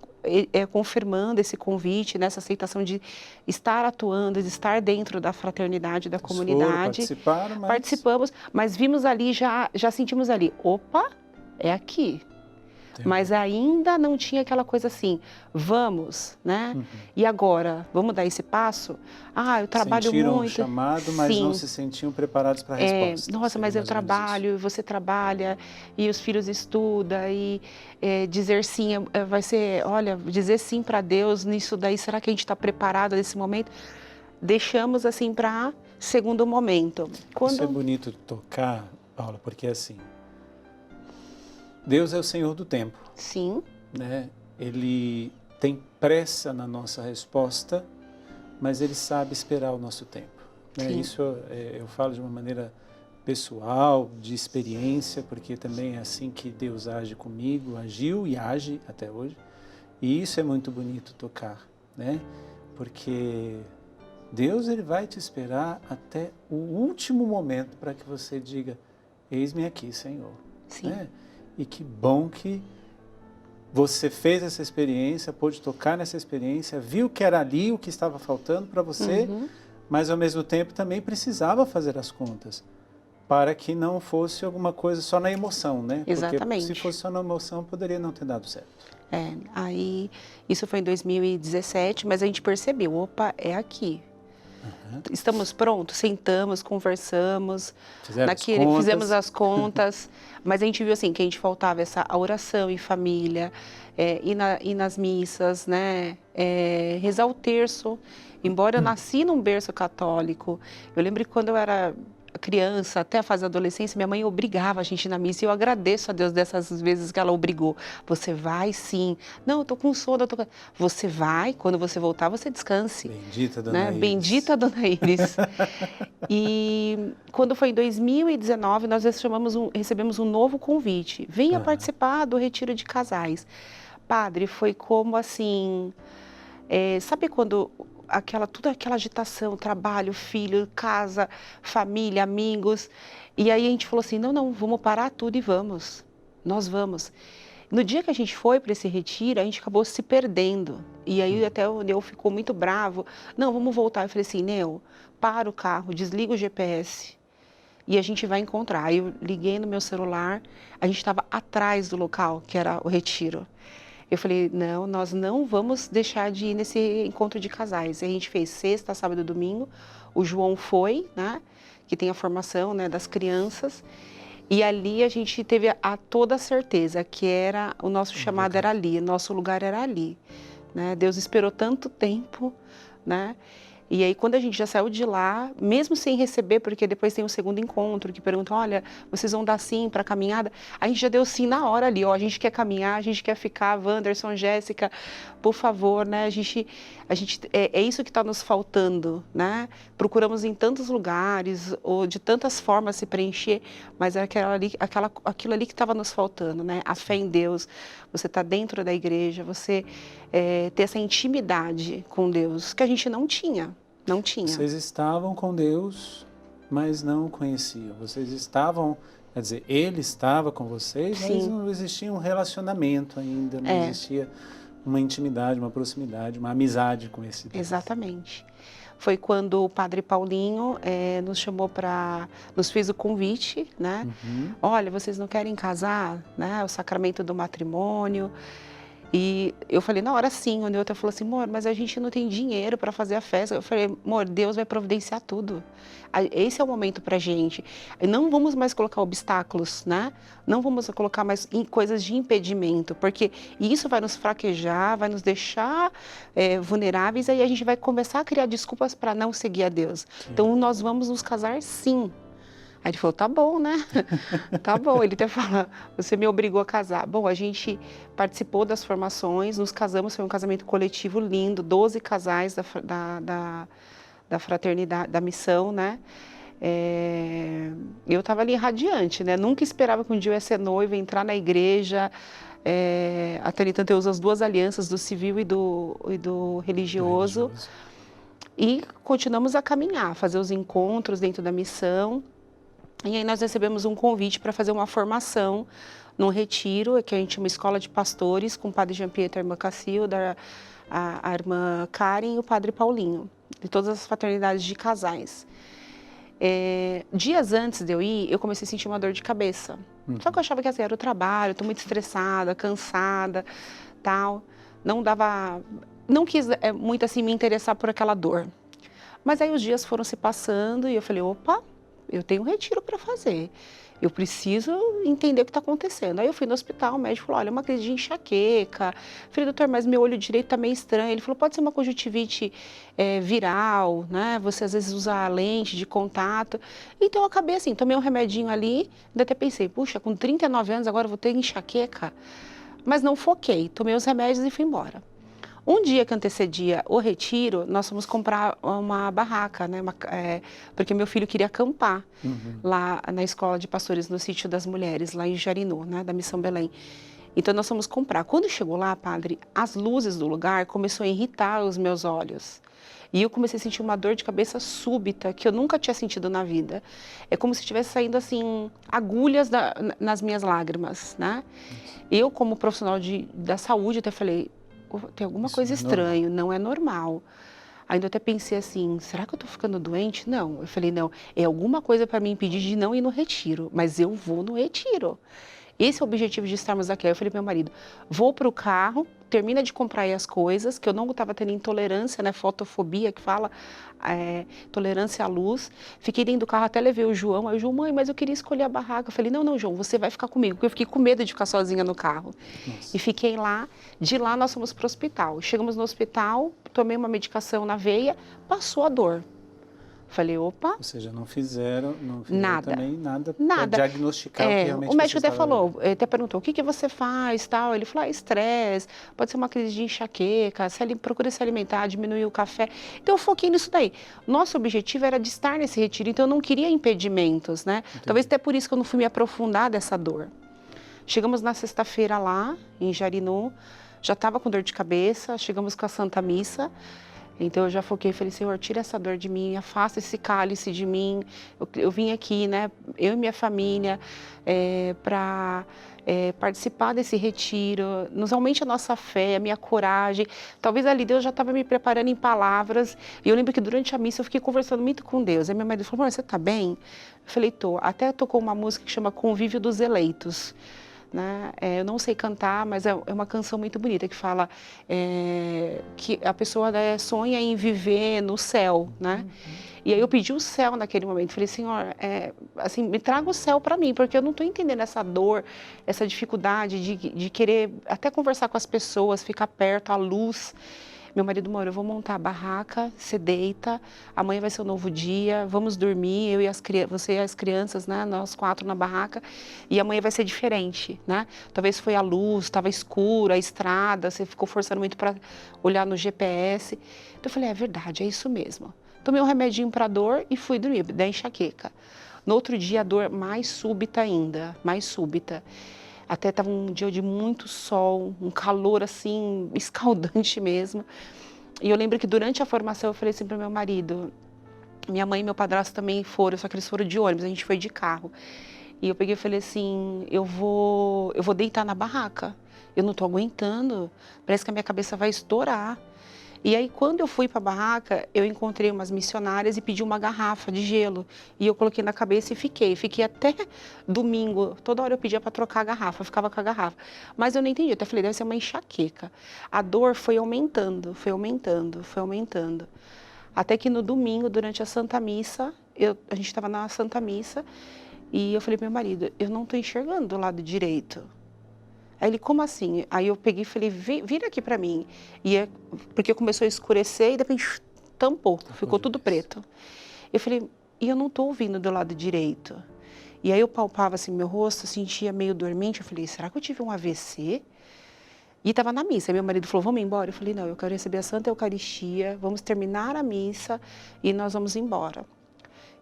confirmando esse convite, nessa aceitação de estar atuando, de estar dentro da fraternidade, da comunidade. Participamos, mas vimos ali, já sentimos ali, opa, é aqui. Mas ainda não tinha aquela coisa assim, vamos, né? E agora, vamos dar esse passo? Eu trabalho Sentiram muito. Sentiram o chamado, mas Sim. Não se sentiam preparados para a resposta. Nossa, mas eu trabalho, você trabalha, e os filhos estudam, e dizer sim vai ser, olha, dizer sim para Deus nisso daí, será que a gente está preparado nesse momento? Deixamos assim para segundo momento. Isso é bonito tocar, Paula, porque assim, Deus é o Senhor do tempo. Sim. Né? Ele tem pressa na nossa resposta, mas Ele sabe esperar o nosso tempo. Né? Isso eu falo de uma maneira pessoal, de experiência, porque também é assim que Deus age comigo, agiu e age até hoje. E isso é muito bonito tocar, né? Porque Deus ele vai te esperar até o último momento para que você diga, eis-me aqui, Senhor. Sim. Né? E que bom que você fez essa experiência, pôde tocar nessa experiência, viu que era ali o que estava faltando para você, mas ao mesmo tempo também precisava fazer as contas, para que não fosse alguma coisa só na emoção, né? Exatamente. Porque se fosse só na emoção, poderia não ter dado certo. Aí isso foi em 2017, mas a gente percebeu, opa, é aqui. Estamos prontos, sentamos, conversamos, fizemos as contas, mas a gente viu assim que a gente faltava a oração em família, ir nas missas, né? Rezar o terço. Embora eu nasci num berço católico, eu lembro que quando eu era criança, até a fase da adolescência, minha mãe obrigava a gente na missa e eu agradeço a Deus dessas vezes que ela obrigou. Você vai sim. Não, eu tô com sono, Você vai, quando você voltar, você descanse. Bendita Dona Iris. Bendita Dona Iris. E quando foi em 2019, nós recebemos um novo convite. Venha participar do retiro de casais. Padre, foi como assim, sabe quando toda aquela agitação, trabalho, filho, casa, família, amigos. E aí a gente falou assim, não, vamos parar tudo e vamos. Nós vamos. No dia que a gente foi para esse retiro, a gente acabou se perdendo. E aí até o Neu ficou muito bravo. Não, vamos voltar. Eu falei assim, Neu, para o carro, desliga o GPS e a gente vai encontrar. Aí eu liguei no meu celular, a gente estava atrás do local, que era o retiro. Eu falei, não, nós não vamos deixar de ir nesse encontro de casais. E a gente fez sexta, sábado e domingo. O João foi, né, que tem a formação, né, das crianças. E ali a gente teve toda a certeza que o nosso chamado era ali, nosso lugar era ali. Né? Deus esperou tanto tempo, né? E aí, quando a gente já saiu de lá, mesmo sem receber, porque depois tem o segundo encontro, que pergunta, olha, vocês vão dar sim para a caminhada? A gente já deu sim na hora ali, ó, a gente quer caminhar, a gente quer ficar, Wanderson, Jéssica, por favor, né? É isso que está nos faltando, né? Procuramos em tantos lugares, ou de tantas formas se preencher, mas é aquilo ali que estava nos faltando, né? A fé em Deus, você está dentro da igreja, você ter essa intimidade com Deus, que a gente não tinha. Não tinha. Vocês estavam com Deus, mas não o conheciam. Vocês estavam, quer dizer, Ele estava com vocês, Sim. mas não existia um relacionamento ainda, não existia uma intimidade, uma proximidade, uma amizade com esse Deus. Exatamente. Foi quando o Padre Paulinho nos chamou nos fez o convite, né? Olha, vocês não querem casar, né? O sacramento do matrimônio. E eu falei, na hora sim, o Neuta falou assim, amor, mas a gente não tem dinheiro para fazer a festa. Eu falei, amor, Deus vai providenciar tudo. Esse é o momento pra gente. Não vamos mais colocar obstáculos, né? Não vamos colocar mais coisas de impedimento, porque isso vai nos fraquejar, vai nos deixar vulneráveis, aí a gente vai começar a criar desculpas para não seguir a Deus. Sim. Então, nós vamos nos casar sim. Aí ele falou, tá bom, né? Tá bom. Ele até fala, você me obrigou a casar. Bom, a gente participou das formações, nos casamos, foi um casamento coletivo lindo, 12 casais da fraternidade, da missão, né? Eu estava ali radiante, né? Nunca esperava que um dia eu ia ser noiva, entrar na igreja. Até ali, tanto eu uso as duas alianças, do civil e do religioso. E continuamos a caminhar, fazer os encontros dentro da missão. E aí nós recebemos um convite para fazer uma formação num retiro, que a gente chama Escola de Pastores, com o Padre Jean-Pierre, a irmã Cacilda, a irmã Karen e o Padre Paulinho, de todas as fraternidades de casais. Dias antes de eu ir, eu comecei a sentir uma dor de cabeça. Só que eu achava que assim, era o trabalho, estou muito estressada, cansada, tal. Não quis muito assim me interessar por aquela dor. Mas aí os dias foram se passando e eu falei, opa, eu tenho um retiro para fazer. Eu preciso entender o que está acontecendo. Aí eu fui no hospital, o médico falou, olha, uma crise de enxaqueca. Falei, doutor, mas meu olho direito está meio estranho. Ele falou, pode ser uma conjuntivite viral, né? Você às vezes usa lente de contato. Então eu acabei assim, tomei um remedinho ali, ainda até pensei, puxa, com 39 anos agora eu vou ter enxaqueca. Mas não foquei, tomei os remédios e fui embora. Um dia que antecedia o retiro, nós fomos comprar uma barraca, né? Porque meu filho queria acampar lá na Escola de Pastores, no Sítio das Mulheres, lá em Jarinu, né? Da Missão Belém. Então nós fomos comprar. Quando chegou lá, padre, as luzes do lugar começou a irritar os meus olhos. E eu comecei a sentir uma dor de cabeça súbita que eu nunca tinha sentido na vida. É como se estivesse saindo assim agulhas nas minhas lágrimas, né? Eu, como profissional da saúde, até falei, tem alguma coisa estranha, não é normal. Ainda até pensei assim, será que eu tô ficando doente? Não. Eu falei, não, é alguma coisa para me impedir de não ir no retiro, mas eu vou no retiro. Esse é o objetivo de estarmos aqui. Aí eu falei para meu marido, vou para o carro, termina de comprar aí as coisas, que eu não estava tendo intolerância, né, fotofobia, que fala, tolerância à luz. Fiquei dentro do carro, até levei o João. Aí o João, mãe, mas eu queria escolher a barraca. Eu falei, não, João, você vai ficar comigo, porque eu fiquei com medo de ficar sozinha no carro. Nossa. E fiquei lá. De lá nós fomos para o hospital. Chegamos no hospital, tomei uma medicação na veia, passou a dor. Falei, opa. Ou seja, não fizeram nada. Também nada para diagnosticar o que realmente o médico até falou, até perguntou, o que você faz, tal. Ele falou, estresse, pode ser uma crise de enxaqueca, procura se alimentar, diminuir o café. Então eu foquei nisso daí. Nosso objetivo era de estar nesse retiro, então eu não queria impedimentos, né? Entendi. Talvez até por isso que eu não fui me aprofundar dessa dor. Chegamos na sexta-feira lá, em Jarinu, já estava com dor de cabeça, chegamos com a Santa Missa. Então eu já foquei, falei, Senhor, tira essa dor de mim, afasta esse cálice de mim. Eu vim aqui, né, eu e minha família, para participar desse retiro, nos aumente a nossa fé, a minha coragem. Talvez ali Deus já estava me preparando em palavras. E eu lembro que durante a missa eu fiquei conversando muito com Deus. Aí meu marido falou, amor, você está bem? Eu falei, tô. Até tocou uma música que chama Convívio dos Eleitos. Né? Eu não sei cantar, mas é uma canção muito bonita que fala que a pessoa sonha em viver no céu, né? E aí eu pedi o céu naquele momento, falei, Senhor, assim, me traga o céu para mim, porque eu não estou entendendo essa dor, essa dificuldade de querer até conversar com as pessoas, ficar perto, a luz. Meu marido, amor, eu vou montar a barraca, você deita, amanhã vai ser um novo dia, vamos dormir, você e as crianças, né, nós 4 na barraca, e amanhã vai ser diferente, né? Talvez foi a luz, estava escuro, a estrada, você ficou forçando muito para olhar no GPS. Então eu falei, é verdade, é isso mesmo. Tomei um remedinho para dor e fui dormir, da enxaqueca. No outro dia, a dor mais súbita ainda, mais súbita. Até estava um dia de muito sol, um calor assim, escaldante mesmo. E eu lembro que durante a formação eu falei assim para o meu marido, minha mãe e meu padrasto também foram, só que eles foram de ônibus, a gente foi de carro. E eu peguei e falei assim, eu vou deitar na barraca, eu não estou aguentando, parece que a minha cabeça vai estourar. E aí, quando eu fui para a barraca, eu encontrei umas missionárias e pedi uma garrafa de gelo. E eu coloquei na cabeça e fiquei. Fiquei até domingo. Toda hora eu pedia para trocar a garrafa, eu ficava com a garrafa. Mas eu não entendi. Eu até falei, deve ser uma enxaqueca. A dor foi aumentando, foi aumentando, foi aumentando. Até que no domingo, durante a Santa Missa, a gente estava na Santa Missa, e eu falei para meu marido, eu não estou enxergando do lado direito. Aí ele, como assim? Aí eu peguei e falei, vira aqui para mim. Porque começou a escurecer e de repente tampou, ficou tudo preto. Eu falei, e eu não estou ouvindo do lado direito. E aí eu palpava assim meu rosto, sentia meio dormente. Eu falei, será que eu tive um AVC? E estava na missa. Aí meu marido falou, vamos embora? Eu falei, não, eu quero receber a Santa Eucaristia, vamos terminar a missa e nós vamos embora.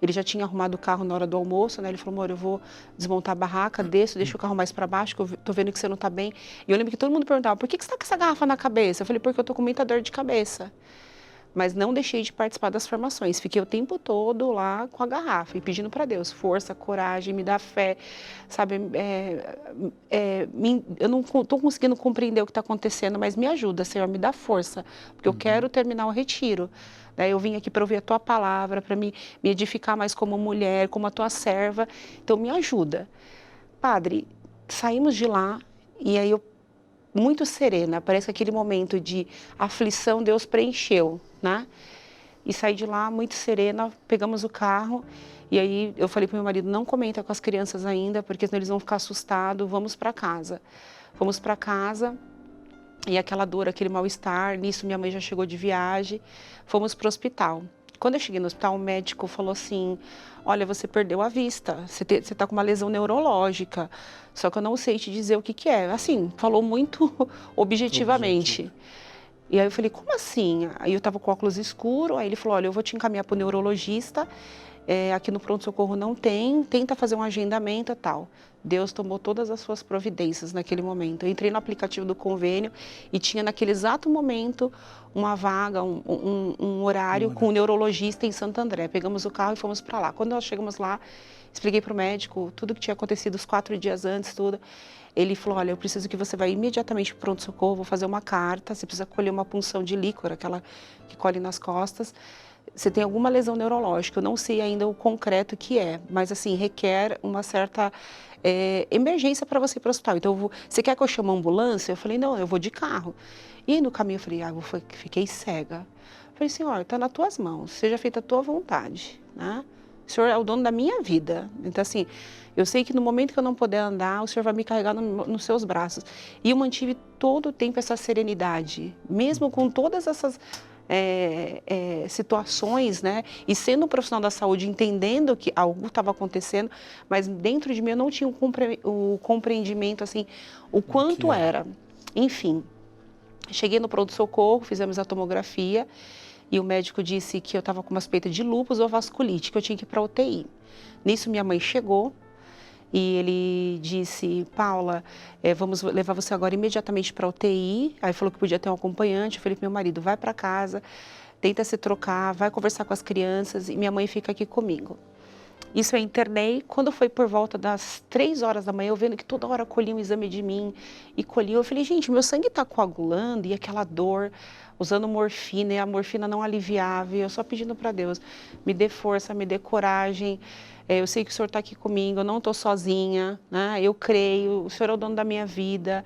Ele já tinha arrumado o carro na hora do almoço, né? Ele falou, amor, eu vou desmontar a barraca, deixa o carro mais para baixo, que eu tô vendo que você não tá bem. E eu lembro que todo mundo perguntava, por que você tá com essa garrafa na cabeça? Eu falei, porque eu tô com muita dor de cabeça. Mas não deixei de participar das formações. Fiquei o tempo todo lá com a garrafa e pedindo para Deus força, coragem, me dá fé, sabe? Eu não estou conseguindo compreender o que está acontecendo, mas me ajuda, Senhor, me dá força, porque eu quero terminar o retiro. Daí eu vim aqui para ouvir a Tua palavra, para me edificar mais como mulher, como a Tua serva. Então me ajuda. Padre, saímos de lá e aí eu muito serena, parece que aquele momento de aflição Deus preencheu, né? E saí de lá muito serena, pegamos o carro e aí eu falei para meu marido, não comenta com as crianças ainda, porque senão eles vão ficar assustados, vamos para casa. Fomos para casa e aquela dor, aquele mal-estar, nisso minha mãe já chegou de viagem, fomos para o hospital. Quando eu cheguei no hospital, o médico falou assim, olha, você perdeu a vista, você está com uma lesão neurológica, só que eu não sei te dizer o que é. Assim, falou muito objetivamente. E aí eu falei, como assim? Aí eu estava com óculos escuro, aí ele falou, olha, eu vou te encaminhar para o neurologista aqui no pronto-socorro não tem, tenta fazer um agendamento e tal. Deus tomou todas as suas providências naquele momento. Eu entrei no aplicativo do convênio e tinha naquele exato momento uma vaga, um horário com um neurologista em Santo André. Pegamos o carro e fomos para lá. Quando nós chegamos lá, expliquei para o médico tudo que tinha acontecido os 4 dias antes, tudo. Ele falou, olha, eu preciso que você vá imediatamente para o pronto-socorro, vou fazer uma carta, você precisa colher uma punção de líquor, aquela que colhe nas costas. Você tem alguma lesão neurológica, eu não sei ainda o concreto que é, mas assim, requer uma certa emergência para você ir para o hospital. Então, você quer que eu chame uma ambulância? Eu falei, não, eu vou de carro. E aí no caminho eu falei, fiquei cega. Eu falei, senhor, está nas tuas mãos, seja feita a tua vontade, né? O senhor é o dono da minha vida. Então, assim, eu sei que no momento que eu não puder andar, o senhor vai me carregar nos seus braços. E eu mantive todo o tempo essa serenidade, mesmo com todas essas situações, né? E sendo um profissional da saúde, entendendo que algo estava acontecendo, mas dentro de mim eu não tinha o compreendimento, assim, o quanto era. Enfim, cheguei no pronto-socorro, fizemos a tomografia e o médico disse que eu estava com uma suspeita de lúpus ou vasculite, que eu tinha que ir para a UTI. Nisso minha mãe chegou e ele disse, Paula, vamos levar você agora imediatamente para a UTI. Aí falou que podia ter um acompanhante. Eu falei para meu marido, vai para casa, tenta se trocar, vai conversar com as crianças e minha mãe fica aqui comigo. Isso eu internei. Quando foi por volta das 3 horas da manhã, eu vendo que toda hora colhiam um exame de mim e colhiam. Eu falei, gente, meu sangue está coagulando e aquela dor, usando morfina e a morfina não aliviava. E eu só pedindo para Deus, me dê força, me dê coragem. Eu sei que o Senhor está aqui comigo, eu não estou sozinha, né? Eu creio, o Senhor é o dono da minha vida,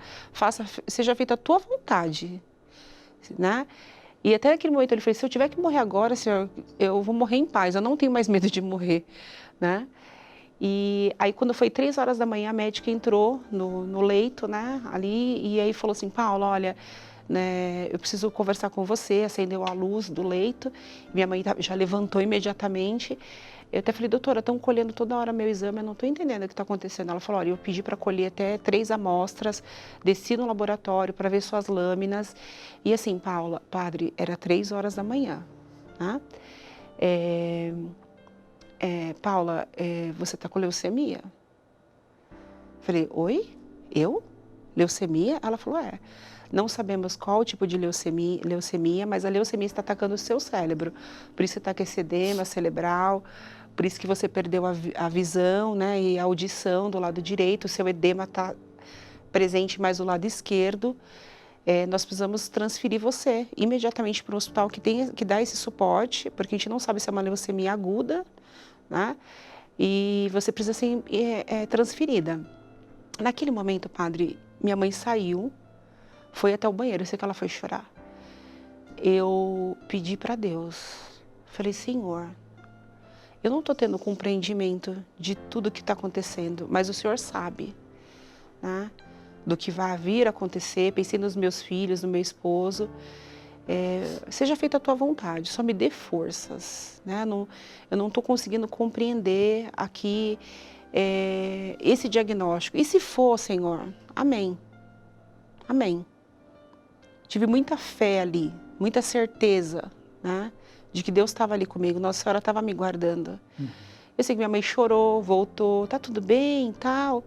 seja feita a tua vontade, né? E até naquele momento ele falou, se eu tiver que morrer agora, Senhor, eu vou morrer em paz, eu não tenho mais medo de morrer, né? E aí quando foi 3 horas da manhã, a médica entrou no leito, né, ali, e aí falou assim, Paula, olha, né, eu preciso conversar com você, acendeu a luz do leito, minha mãe já levantou imediatamente. Eu até falei, doutora, estão colhendo toda hora meu exame, eu não estou entendendo o que está acontecendo. Ela falou, olha, eu pedi para colher até 3 amostras, desci no laboratório para ver suas lâminas. E assim, Paula, padre, era 3 horas da manhã. Tá? Paula, você está com leucemia? Falei, oi? Eu? Leucemia? Ela falou, não sabemos qual tipo de leucemia, mas a leucemia está atacando o seu cérebro. Por isso você está com esse edema cerebral, por isso que você perdeu a visão, né, e a audição do lado direito, o seu edema está presente mais do lado esquerdo. Nós precisamos transferir você imediatamente para um hospital que dá esse suporte, porque a gente não sabe se é uma leucemia aguda, né, e você precisa ser transferida. Naquele momento, padre, minha mãe saiu, foi até o banheiro, eu sei que ela foi chorar. Eu pedi para Deus, falei, Senhor, eu não estou tendo compreendimento de tudo que está acontecendo, mas o Senhor sabe, né, do que vai vir a acontecer. Pensei nos meus filhos, no meu esposo. Seja feita a tua vontade, só me dê forças, né? Eu não estou conseguindo compreender aqui esse diagnóstico. E se for, Senhor, amém. Amém. Tive muita fé ali, muita certeza, né, de que Deus estava ali comigo, Nossa Senhora estava me guardando. Eu sei que minha mãe chorou, voltou, tá tudo bem e tal.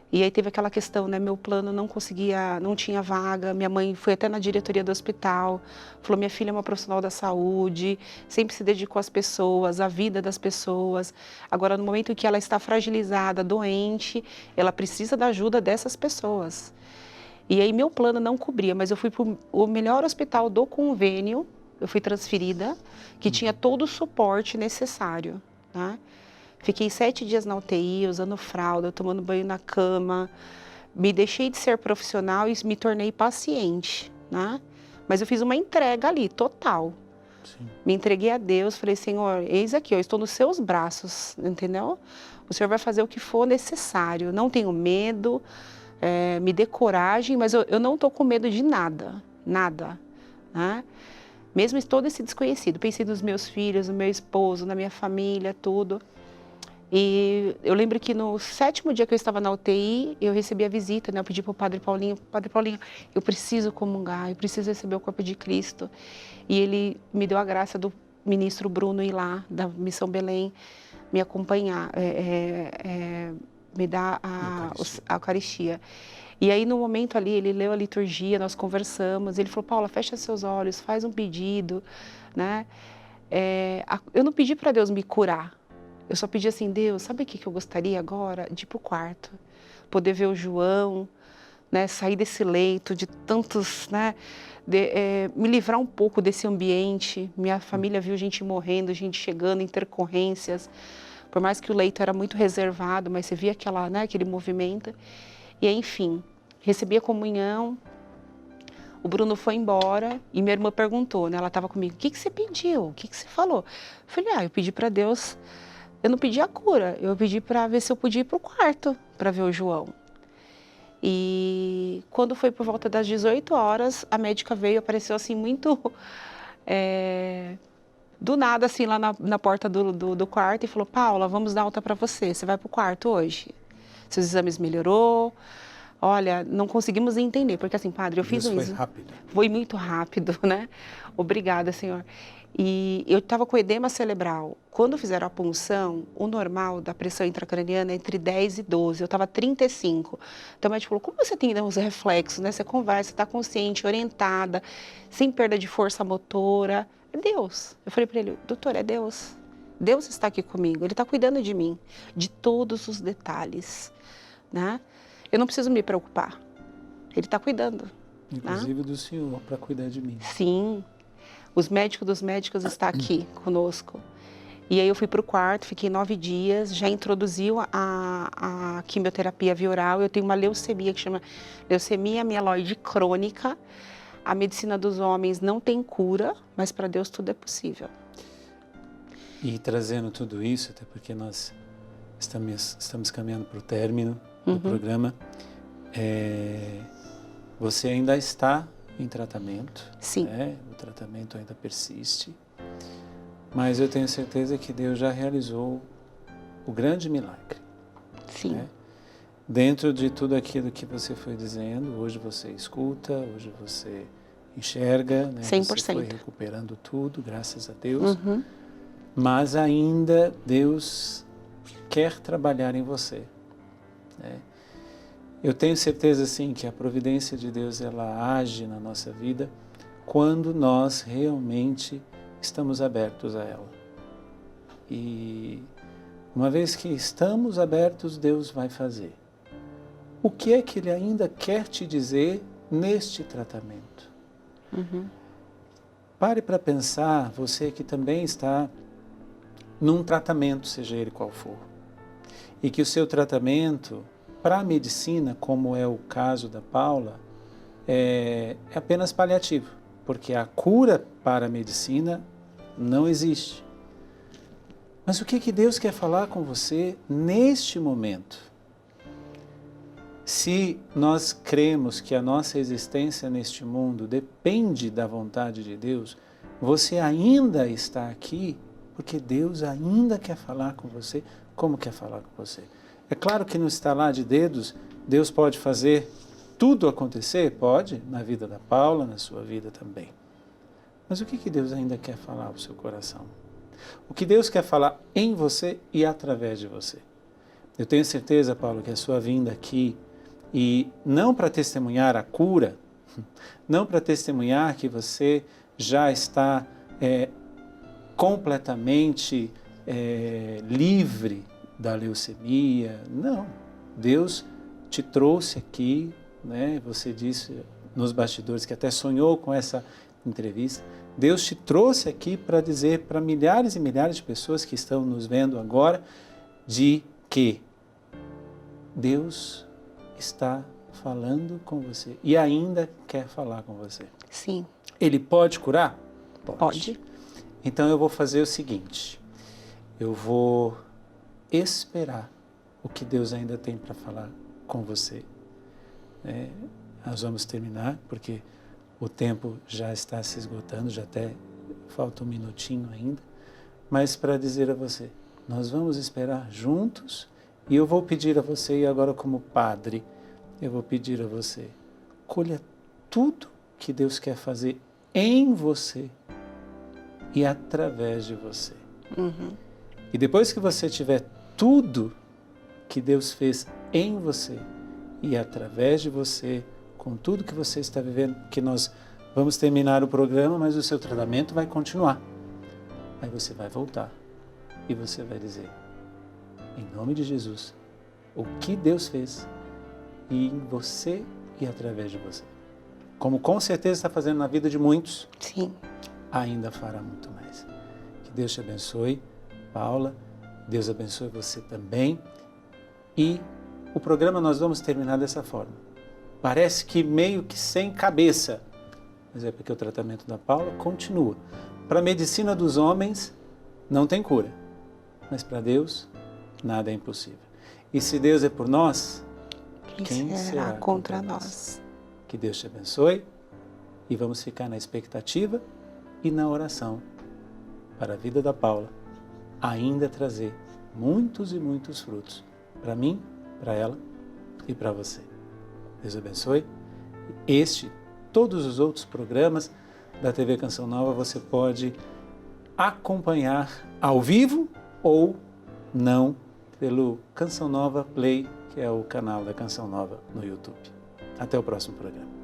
E aí teve aquela questão, né, meu plano não tinha vaga, minha mãe foi até na diretoria do hospital, falou, minha filha é uma profissional da saúde, sempre se dedicou às pessoas, à vida das pessoas. Agora, no momento em que ela está fragilizada, doente, ela precisa da ajuda dessas pessoas. E aí meu plano não cobria, mas eu fui para o melhor hospital do convênio, eu fui transferida, que tinha todo o suporte necessário, tá? Fiquei 7 dias na UTI, usando fralda, tomando banho na cama, me deixei de ser profissional e me tornei paciente, né? Mas eu fiz uma entrega ali, total. Sim. Me entreguei a Deus, falei, Senhor, eis aqui, eu estou nos seus braços, entendeu? O Senhor vai fazer o que for necessário, não tenho medo, me dê coragem, mas eu não estou com medo de nada, nada, né? Mesmo todo esse desconhecido, pensei nos meus filhos, no meu esposo, na minha família, tudo. E eu lembro que no 7º dia que eu estava na UTI, eu recebi a visita, né? Eu pedi para o Padre Paulinho, eu preciso comungar, eu preciso receber o corpo de Cristo. E ele me deu a graça do ministro Bruno ir lá, da Missão Belém, me acompanhar, me dar a Eucaristia. E aí, no momento ali, ele leu a liturgia, nós conversamos, ele falou, Paula, fecha seus olhos, faz um pedido, né? Eu não pedi para Deus me curar, eu só pedi assim, Deus, sabe o que eu gostaria agora? De ir para o quarto, poder ver o João, né? Sair desse leito de tantos, né? Me livrar um pouco desse ambiente. Minha família viu gente morrendo, gente chegando, intercorrências. Por mais que o leito era muito reservado, mas você via aquele movimento. E enfim, recebi a comunhão, o Bruno foi embora e minha irmã perguntou, né? Ela estava comigo, o que você pediu? O que você falou? Eu falei, eu pedi para Deus, eu não pedi a cura, eu pedi para ver se eu podia ir para o quarto para ver o João. E quando foi por volta das 18 horas, a médica veio, apareceu assim muito do nada, assim, lá na porta do quarto e falou, Paula, vamos dar alta para você, você vai para o quarto hoje. Seus exames melhorou, olha, não conseguimos entender, porque assim, padre, eu fiz um exame. Foi rápido. Foi muito rápido, né? Obrigada, senhor. E eu estava com edema cerebral. Quando fizeram a punção, o normal da pressão intracraniana é entre 10 e 12. Eu estava 35. Então o médico falou, como você tem os reflexos, né? Você conversa, está consciente, orientada, sem perda de força motora. É Deus. Eu falei para ele, doutor, é Deus. Deus está aqui comigo, Ele está cuidando de mim, de todos os detalhes, né? Eu não preciso me preocupar. Ele está cuidando. Inclusive do Senhor, para cuidar de mim. Sim. Os médicos dos médicos estão aqui conosco. E aí eu fui para o quarto, fiquei 9 dias, já introduziu a quimioterapia via oral. Eu tenho uma leucemia que chama leucemia mieloide crônica. A medicina dos homens não tem cura, mas para Deus tudo é possível. E trazendo tudo isso, até porque nós estamos caminhando para o término do programa, você ainda está em tratamento. Sim. Né? O tratamento ainda persiste. Mas eu tenho certeza que Deus já realizou o grande milagre. Sim. Né? Dentro de tudo aquilo que você foi dizendo, hoje você escuta, hoje você enxerga, né? 100%. Você foi recuperando tudo, graças a Deus. Mas ainda Deus quer trabalhar em você. Né? Eu tenho certeza, sim, que a providência de Deus, ela age na nossa vida quando nós realmente estamos abertos a ela. E uma vez que estamos abertos, Deus vai fazer. O que é que Ele ainda quer te dizer neste tratamento? Pare para pensar, você que também está num tratamento, seja ele qual for, e que o seu tratamento para a medicina, como é o caso da Paula, é apenas paliativo, porque a cura para a medicina não existe. Mas o que Deus quer falar com você neste momento? Se nós cremos que a nossa existência neste mundo depende da vontade de Deus, você ainda está aqui porque Deus ainda quer falar com você. Como quer falar com você? É claro que no estalar de dedos, Deus pode fazer tudo acontecer? Pode, na vida da Paula, na sua vida também. Mas o que Deus ainda quer falar ao seu coração? O que Deus quer falar em você e através de você? Eu tenho certeza, Paulo, que a sua vinda aqui, e não para testemunhar a cura, não para testemunhar que você já está completamente livre da leucemia, não. Deus te trouxe aqui, né? Você disse nos bastidores que até sonhou com essa entrevista. Deus te trouxe aqui para dizer para milhares e milhares de pessoas que estão nos vendo agora de que Deus está falando com você e ainda quer falar com você. Sim. Ele pode curar? Pode. Então eu vou fazer o seguinte, eu vou esperar o que Deus ainda tem para falar com você. Nós vamos terminar, porque o tempo já está se esgotando, já até falta um minutinho ainda, mas para dizer a você, nós vamos esperar juntos e eu vou pedir a você, e agora como padre, eu vou pedir a você, colha tudo que Deus quer fazer em você e através de você. E depois que você tiver tudo que Deus fez em você e através de você, com tudo que você está vivendo, que nós vamos terminar o programa, mas o seu tratamento vai continuar. Aí você vai voltar e você vai dizer, em nome de Jesus, o que Deus fez em você e através de você. Como com certeza está fazendo na vida de muitos, Sim. ainda fará muito mais. Que Deus te abençoe, Paula. Deus abençoe você também. E o programa nós vamos terminar dessa forma. Parece que meio que sem cabeça, mas é porque o tratamento da Paula continua. Para a medicina dos homens, não tem cura. Mas para Deus, nada é impossível. E se Deus é por nós, quem será contra nós? Que Deus te abençoe e vamos ficar na expectativa e na oração para a vida da Paula ainda trazer muitos e muitos frutos para mim, para ela e para você. Deus abençoe. Este, todos os outros programas da TV Canção Nova você pode acompanhar ao vivo ou não pelo Canção Nova Play, que é o canal da Canção Nova no YouTube. Até o próximo programa.